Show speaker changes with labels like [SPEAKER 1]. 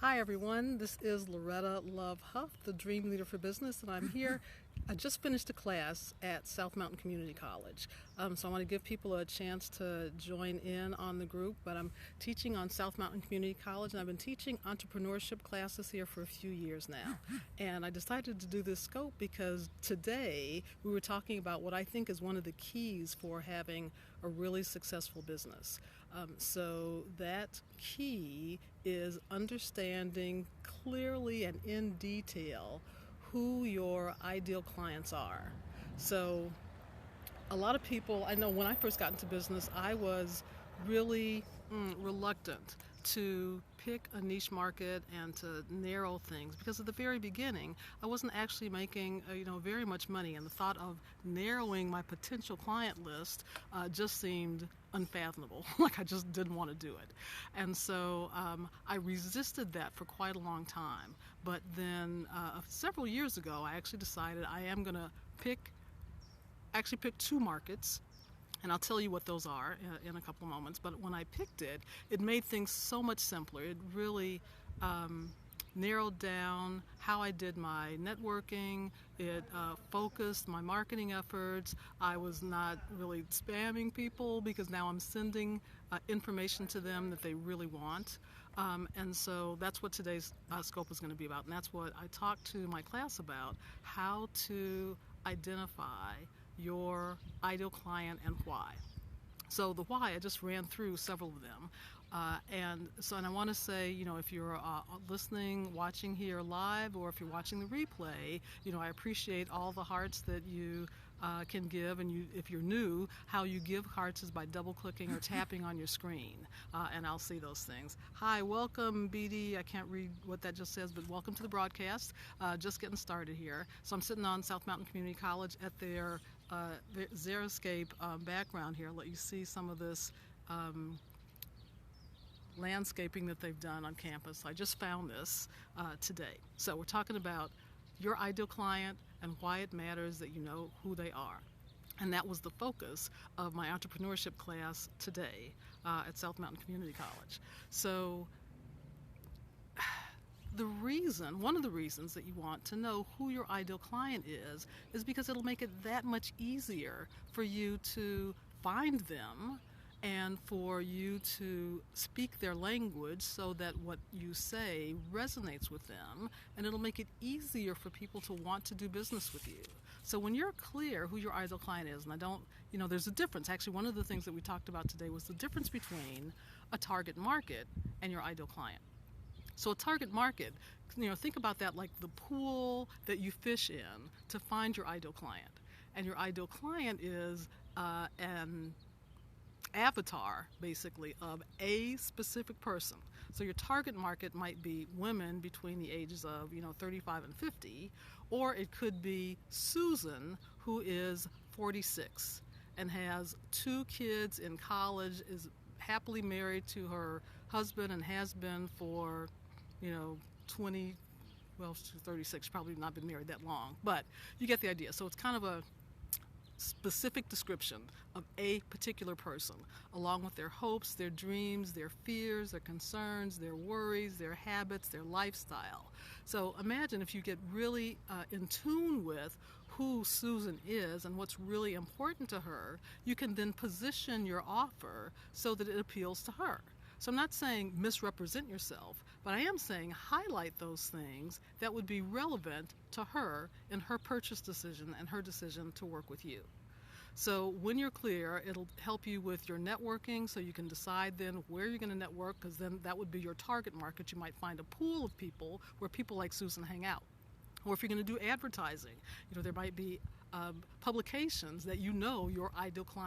[SPEAKER 1] Hi everyone, this is LorettaLoveHuff, the Dream Leader for Business, and I'm here. I just finished a class at South Mountain Community College, so I want to give people a chance to join in on the group, but I'm teaching on South Mountain Community College, and I've been teaching entrepreneurship classes here for a few years now, and I decided to do this scope because today we were talking about what I think is one of the keys for having a really successful business. So that key is understanding clearly and in detail who your ideal clients are. So a lot of people, I know when I first got into business, I was really reluctant to pick a niche market and to narrow things because at the very beginning I wasn't actually making very much money, and the thought of narrowing my potential client list just seemed unfathomable. Like I just didn't want to do it, and so I resisted that for quite a long time. But then several years ago I actually decided I am going to pick two markets, and I'll tell you what those are in a couple of moments. But when I picked it, it made things so much simpler. It really narrowed down how I did my networking. It focused my marketing efforts. I was not really spamming people because now I'm sending information to them that they really want. And so that's what today's scope is going to be about. And that's what I talked to my class about, how to identify your ideal client and why. So the why, I just ran through several of them. And I want to say, if you're listening, watching here live, or if you're watching the replay, I appreciate all the hearts that you can give, and if you're new, how you give hearts is by double-clicking or tapping on your screen, and I'll see those things. Hi, welcome, BD. I can't read what that just says, but welcome to the broadcast. Just getting started here. So I'm sitting on South Mountain Community College at their Xeriscape background here. I'll let you see some of this landscaping that they've done on campus. I just found this today. So we're talking about your ideal client and why it matters that you know who they are. And that was the focus of my entrepreneurship class today at South Mountain Community College. So one of the reasons that you want to know who your ideal client is because it'll make it that much easier for you to find them and for you to speak their language so that what you say resonates with them, and it'll make it easier for people to want to do business with you. So when you're clear who your ideal client is, and there's a difference. Actually, one of the things that we talked about today was the difference between a target market and your ideal client. So a target market, think about that like the pool that you fish in to find your ideal client. And your ideal client is an avatar, basically, of a specific person. So your target market might be women between the ages of 35 and 50, or it could be Susan, who is 46 and has 2 kids in college, is happily married to her husband and has been for 20, well, she's 36, probably not been married that long, but you get the idea. So it's kind of a specific description of a particular person, along with their hopes, their dreams, their fears, their concerns, their worries, their habits, their lifestyle. So imagine if you get really in tune with who Susan is and what's really important to her, you can then position your offer so that it appeals to her. So I'm not saying misrepresent yourself, but I am saying highlight those things that would be relevant to her in her purchase decision and her decision to work with you. So when you're clear, it'll help you with your networking, so you can decide then where you're going to network, because then that would be your target market. You might find a pool of people where people like Susan hang out. Or if you're going to do advertising, there might be publications that your ideal client